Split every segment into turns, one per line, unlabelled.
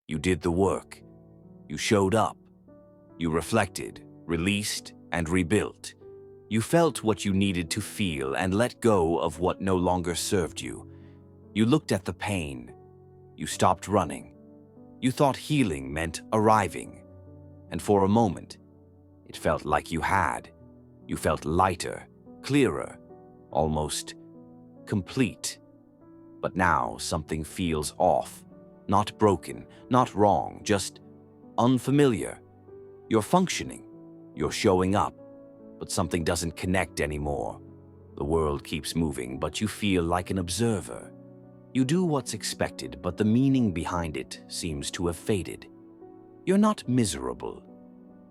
You did the work. You showed up. You reflected, released, and rebuilt. You felt what you needed to feel and let go of what no longer served you. You looked at the pain. You stopped running. You thought healing meant arriving. And for a moment, it felt like you had. You felt lighter, clearer, almost complete. But now something feels off. Not broken, not wrong, just unfamiliar. You're functioning. You're showing up. But something doesn't connect anymore. The world keeps moving, but you feel like an observer. You do what's expected, but the meaning behind it seems to have faded. You're not miserable,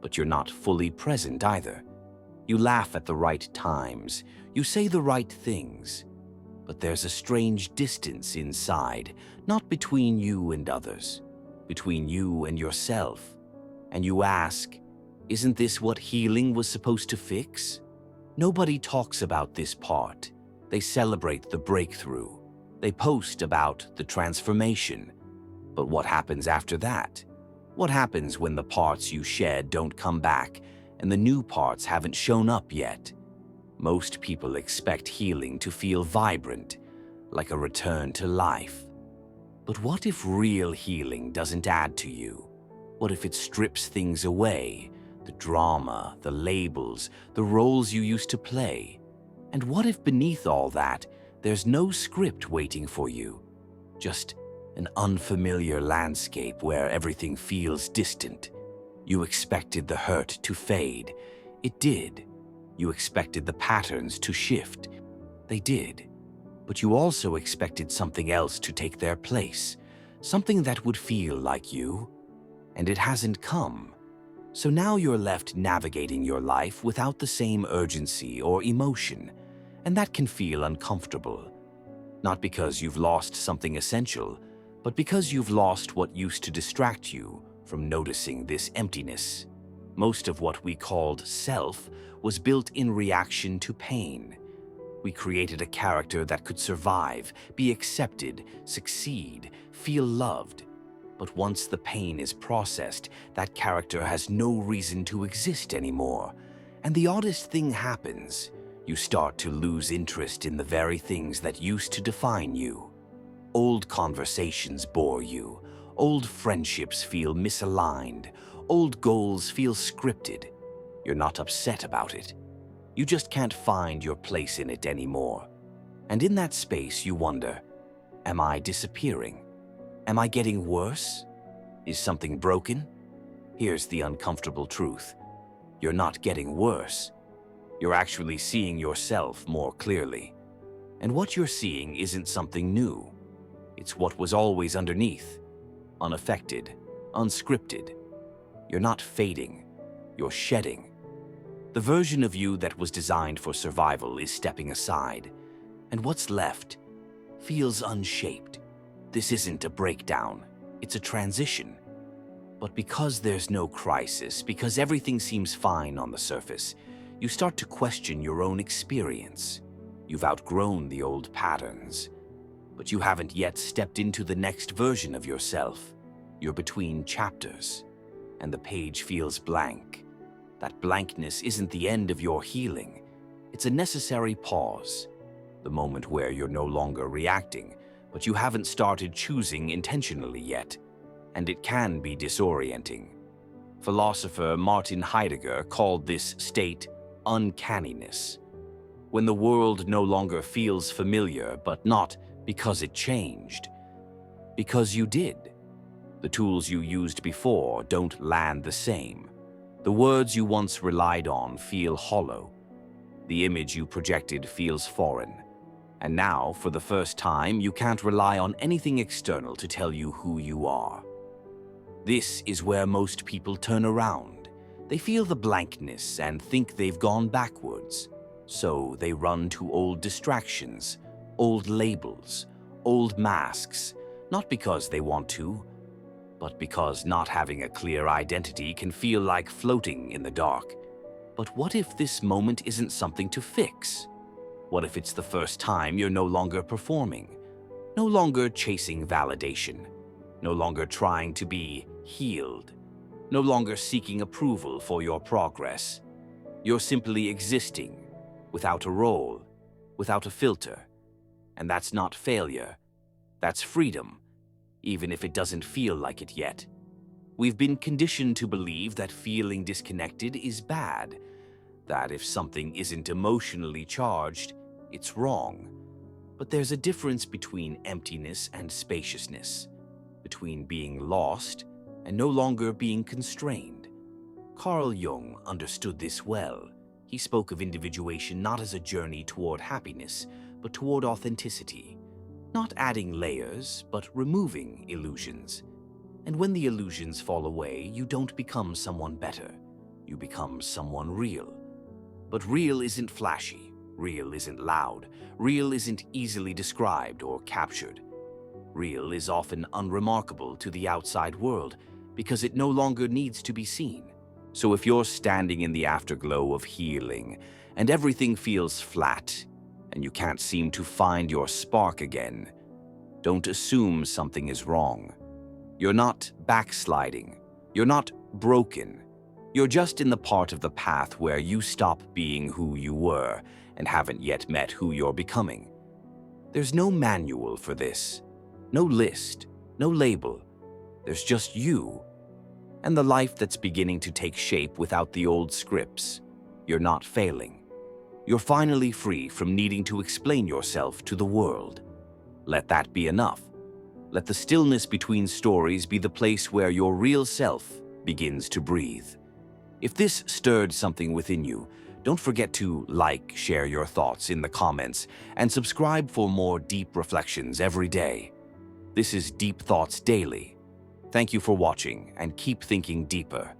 but you're not fully present either. You laugh at the right times. You say the right things. But there's a strange distance inside, not between you and others, between you and yourself. And you ask, isn't this what healing was supposed to fix? Nobody talks about this part. They celebrate the breakthrough. They post about the transformation. But what happens after that? What happens when the parts you shed don't come back and the new parts haven't shown up yet? Most people expect healing to feel vibrant, like a return to life. But what if real healing doesn't add to you? What if it strips things away? The drama, the labels, the roles you used to play? And what if beneath all that, there's no script waiting for you? Just an unfamiliar landscape where everything feels distant. You expected the hurt to fade. It did. You expected the patterns to shift. They did. But you also expected something else to take their place, something that would feel like you. And it hasn't come. So now you're left navigating your life without the same urgency or emotion, and that can feel uncomfortable. Not because you've lost something essential, but because you've lost what used to distract you from noticing this emptiness. Most of what we called self was built in reaction to pain. We created a character that could survive, be accepted, succeed, feel loved. But once the pain is processed, that character has no reason to exist anymore. And the oddest thing happens. You start to lose interest in the very things that used to define you. Old conversations bore you. Old friendships feel misaligned. Old goals feel scripted. You're not upset about it. You just can't find your place in it anymore. And in that space, you wonder, am I disappearing? Am I getting worse? Is something broken? Here's the uncomfortable truth. You're not getting worse. You're actually seeing yourself more clearly. And what you're seeing isn't something new. It's what was always underneath, unaffected, unscripted. You're not fading. You're shedding. The version of you that was designed for survival is stepping aside, and what's left feels unshaped. This isn't a breakdown, it's a transition. But because there's no crisis, because everything seems fine on the surface, you start to question your own experience. You've outgrown the old patterns, but you haven't yet stepped into the next version of yourself. You're between chapters, and the page feels blank. That blankness isn't the end of your healing. It's a necessary pause, the moment where you're no longer reacting, but you haven't started choosing intentionally yet, and it can be disorienting. Philosopher Martin Heidegger called this state uncanniness, when the world no longer feels familiar, but not because it changed, because you did. The tools you used before don't land the same. The words you once relied on feel hollow. The image you projected feels foreign. And now, for the first time, you can't rely on anything external to tell you who you are. This is where most people turn around. They feel the blankness and think they've gone backwards. So they run to old distractions, old labels, old masks, not because they want to, but because not having a clear identity can feel like floating in the dark. But what if this moment isn't something to fix? What if it's the first time you're no longer performing, no longer chasing validation, no longer trying to be healed, no longer seeking approval for your progress. You're simply existing, without a role, without a filter. And that's not failure, that's freedom, even if it doesn't feel like it yet. We've been conditioned to believe that feeling disconnected is bad, that if something isn't emotionally charged, it's wrong. But there's a difference between emptiness and spaciousness, between being lost and no longer being constrained. Carl Jung understood this well. He spoke of individuation not as a journey toward happiness, but toward authenticity. Not adding layers, but removing illusions. And when the illusions fall away, you don't become someone better. You become someone real. But real isn't flashy. Real isn't loud. Real isn't easily described or captured. Real is often unremarkable to the outside world because it no longer needs to be seen. So if you're standing in the afterglow of healing and everything feels flat and you can't seem to find your spark again, don't assume something is wrong. You're not backsliding. You're not broken. You're just in the part of the path where you stop being who you were and haven't yet met who you're becoming. There's no manual for this, no list, no label. There's just you and the life that's beginning to take shape without the old scripts. You're not failing. You're finally free from needing to explain yourself to the world. Let that be enough. Let the stillness between stories be the place where your real self begins to breathe. If this stirred something within you, don't forget to like, share your thoughts in the comments, and subscribe for more deep reflections every day. This is Deep Thoughts Daily. Thank you for watching, and keep thinking deeper.